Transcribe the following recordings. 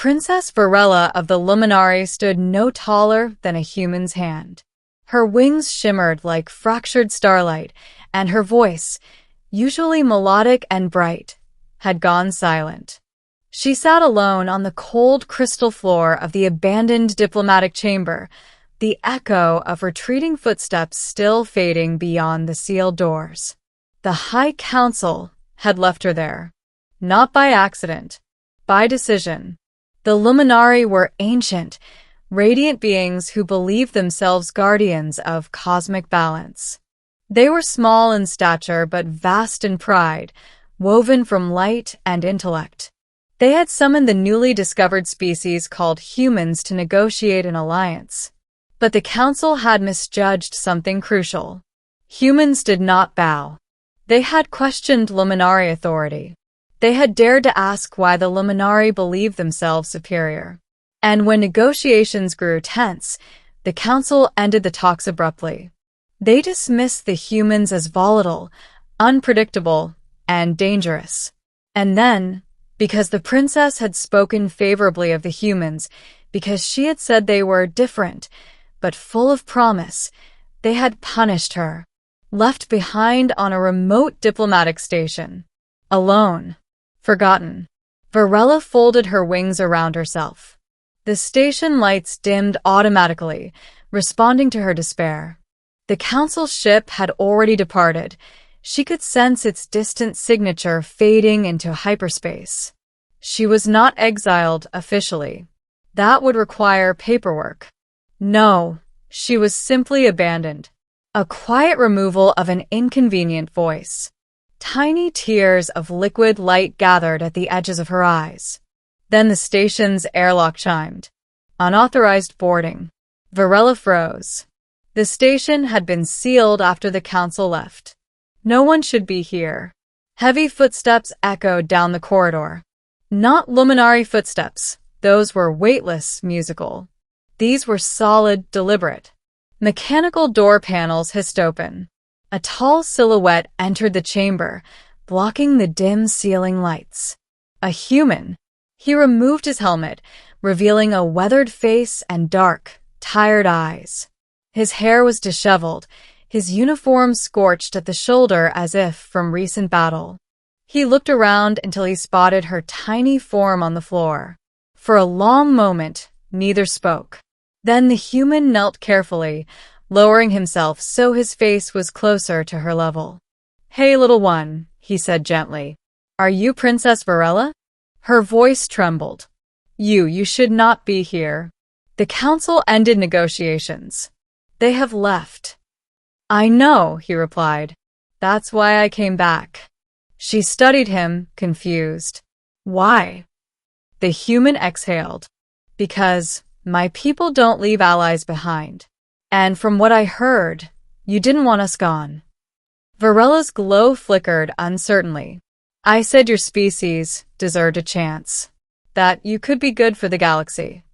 Princess Varela of the Luminari stood no taller than a human's hand. Her wings shimmered like fractured starlight, and her voice, usually melodic and bright, had gone silent. She sat alone on the cold crystal floor of the abandoned diplomatic chamber, the echo of retreating footsteps still fading beyond the sealed doors. The High Council had left her there. Not by accident, by decision. The Luminari were ancient, radiant beings who believed themselves guardians of cosmic balance. They were small in stature but vast in pride, woven from light and intellect. They had summoned the newly discovered species called humans to negotiate an alliance. But the council had misjudged something crucial. Humans did not bow. They had questioned Luminari authority. They had dared to ask why the Luminari believed themselves superior. And when negotiations grew tense, the council ended the talks abruptly. They dismissed the humans as volatile, unpredictable, and dangerous. And then, because the princess had spoken favorably of the humans, because she had said they were different, but full of promise, they had punished her, left behind on a remote diplomatic station. Alone. Forgotten. Varela folded her wings around herself. The station lights dimmed automatically, responding to her despair. The council ship had already departed. She could sense its distant signature fading into hyperspace. She was not exiled officially. That would require paperwork. No, she was simply abandoned. A quiet removal of an inconvenient voice. Tiny tears of liquid light gathered at the edges of her eyes. Then the station's airlock chimed. Unauthorized boarding. Varela froze. The station had been sealed after the council left. No one should be here. Heavy footsteps echoed down the corridor. Not Luminari footsteps. Those were weightless, musical. These were solid, deliberate. Mechanical door panels hissed open. A tall silhouette entered the chamber, blocking the dim ceiling lights. A human. He removed his helmet, revealing a weathered face and dark, tired eyes. His hair was disheveled, his uniform scorched at the shoulder as if from recent battle. He looked around until he spotted her tiny form on the floor. For a long moment, neither spoke. Then the human knelt carefully, lowering himself so his face was closer to her level. "Hey, little one," he said gently. "Are you Princess Varela?" Her voice trembled. You should not be here. The council ended negotiations. They have left." "I know," he replied. "That's why I came back." She studied him, confused. "Why?" The human exhaled. "Because my people don't leave allies behind. And from what I heard, you didn't want us gone." Varela's glow flickered uncertainly. "I said your species deserved a chance. That you could be good for the galaxy."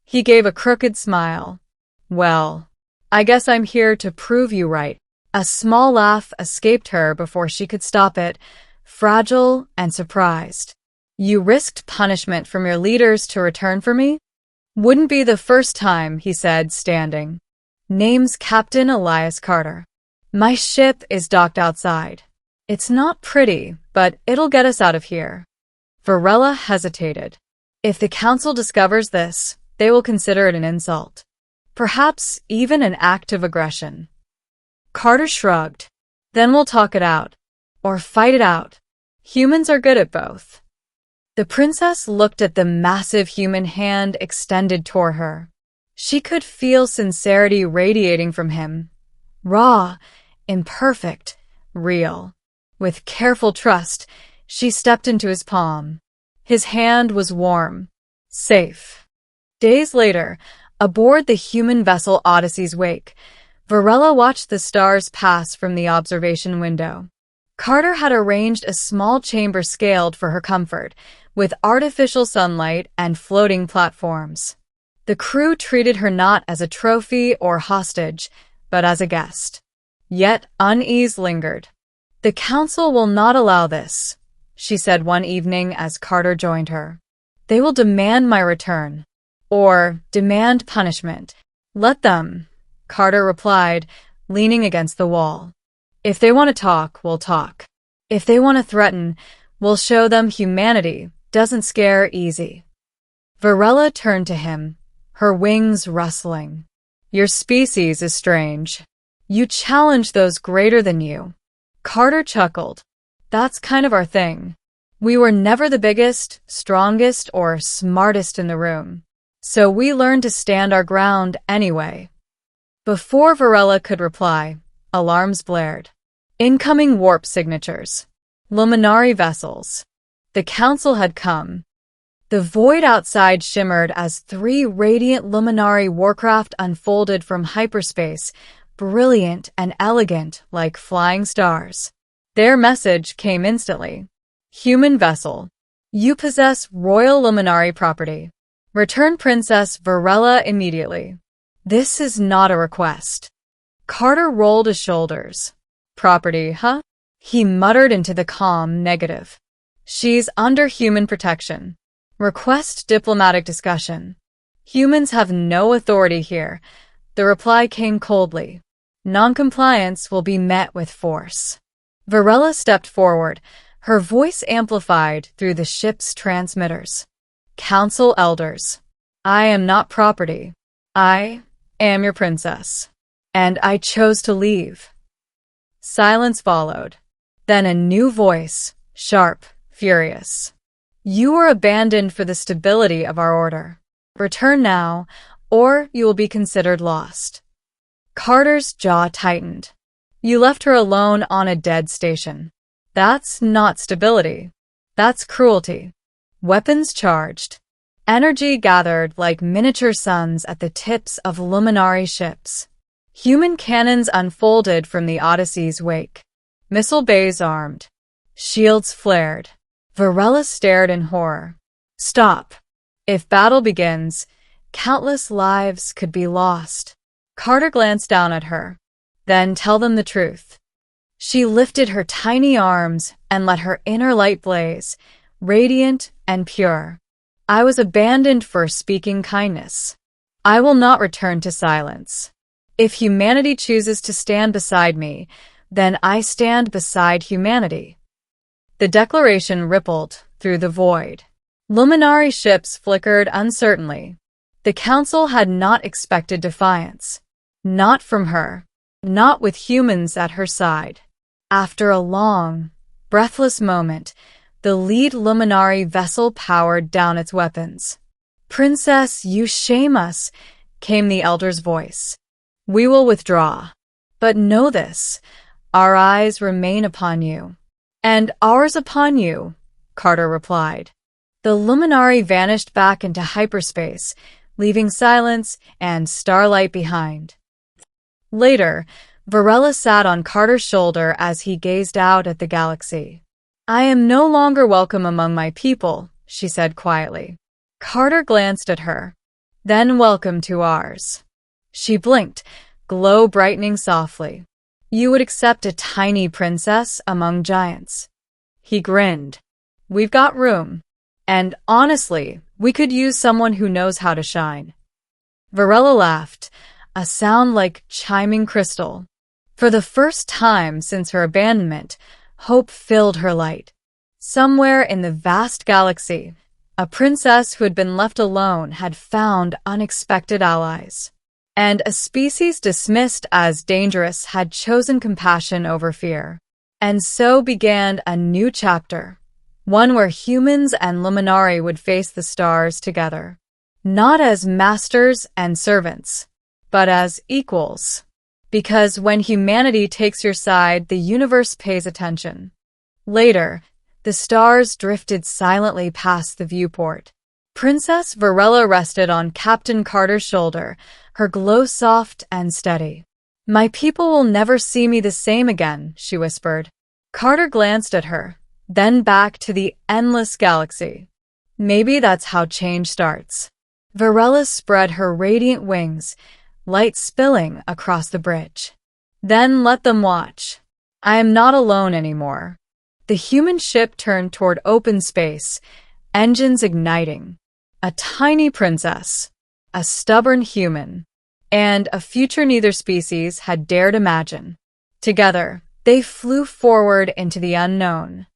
He gave a crooked smile. "Well, I guess I'm here to prove you right." A small laugh escaped her before she could stop it, fragile and surprised. "You risked punishment from your leaders to return for me?" "Wouldn't be the first time," he said, standing. "Name's Captain Elias Carter. My ship is docked outside. It's not pretty, but it'll get us out of here." Varela hesitated. If the council discovers this, they will consider it an insult. Perhaps even an act of aggression. Carter shrugged. "Then we'll talk it out. Or fight it out. Humans are good at both." The princess looked at the massive human hand extended toward her. She could feel sincerity radiating from him. Raw, imperfect, real. With careful trust, she stepped into his palm. His hand was warm, safe. Days later, aboard the human vessel Odyssey's wake, Varela watched the stars pass from the observation window. Carter had arranged a small chamber scaled for her comfort, with artificial sunlight and floating platforms. The crew treated her not as a trophy or hostage, but as a guest. Yet unease lingered. "The council will not allow this," she said one evening as Carter joined her. They will demand my return. Or demand punishment. Let them, Carter replied, leaning against the wall. If they want to talk, we'll talk. If they want to threaten, we'll show them humanity doesn't scare easy. Varela turned to him, her wings rustling. Your species is strange. You challenge those greater than you. Carter chuckled. That's kind of our thing. We were never the biggest, strongest, or smartest in the room. So we learned to stand our ground anyway. Before Varela could reply, alarms blared. Incoming warp signatures. Luminary vessels. The council had come. The void outside shimmered as 3 radiant luminary warcraft unfolded from hyperspace, brilliant and elegant like flying stars. Their message came instantly. Human vessel. You possess royal luminary property. Return Princess Varela immediately. This is not a request. Carter rolled his shoulders. Property, huh? He muttered into the calm negative. She's under human protection. Request diplomatic discussion. Humans have no authority here. The reply came coldly. Noncompliance will be met with force. Varela stepped forward, her voice amplified through the ship's transmitters. Council elders, I am not property. I am your princess. And I chose to leave. Silence followed. Then a new voice, sharp, furious. You were abandoned for the stability of our order. Return now, or you will be considered lost. Carter's jaw tightened. You left her alone on a dead station. That's not stability. That's cruelty. Weapons charged. Energy gathered like miniature suns at the tips of luminary ships. Human cannons unfolded from the Odyssey's wake. Missile bays armed. Shields flared. Varela stared in horror. Stop. If battle begins, countless lives could be lost. Carter glanced down at her. Then tell them the truth. She lifted her tiny arms and let her inner light blaze, radiant and pure. I was abandoned for speaking kindness. I will not return to silence. If humanity chooses to stand beside me, then I stand beside humanity. The declaration rippled through the void. Luminary ships flickered uncertainly. The council had not expected defiance. Not from her. Not with humans at her side. After a long, breathless moment, the lead luminary vessel powered down its weapons. Princess, you shame us, came the elder's voice. We will withdraw. But know this, our eyes remain upon you. And ours upon you, Carter replied. The luminary vanished back into hyperspace, leaving silence and starlight behind. Later, Varela sat on Carter's shoulder as he gazed out at the galaxy. I am no longer welcome among my people, she said quietly. Carter glanced at her. Then welcome to ours. She blinked, glow brightening softly. You would accept a tiny princess among giants. He grinned. We've got room. And honestly, we could use someone who knows how to shine. Varela laughed, a sound like chiming crystal. For the first time since her abandonment, hope filled her light. Somewhere in the vast galaxy, a princess who had been left alone had found unexpected allies. And a species dismissed as dangerous had chosen compassion over fear. And so began a new chapter, one where humans and Luminari would face the stars together, not as masters and servants, but as equals. Because when humanity takes your side, the universe pays attention. Later, the stars drifted silently past the viewport. Princess Varela rested on Captain Carter's shoulder, her glow soft and steady. My people will never see me the same again, she whispered. Carter glanced at her, then back to the endless galaxy. Maybe that's how change starts. Varela spread her radiant wings, light spilling across the bridge. Then let them watch. I am not alone anymore. The human ship turned toward open space, engines igniting. a tiny princess, a stubborn human, and a future neither species had dared imagine. Together, they flew forward into the unknown,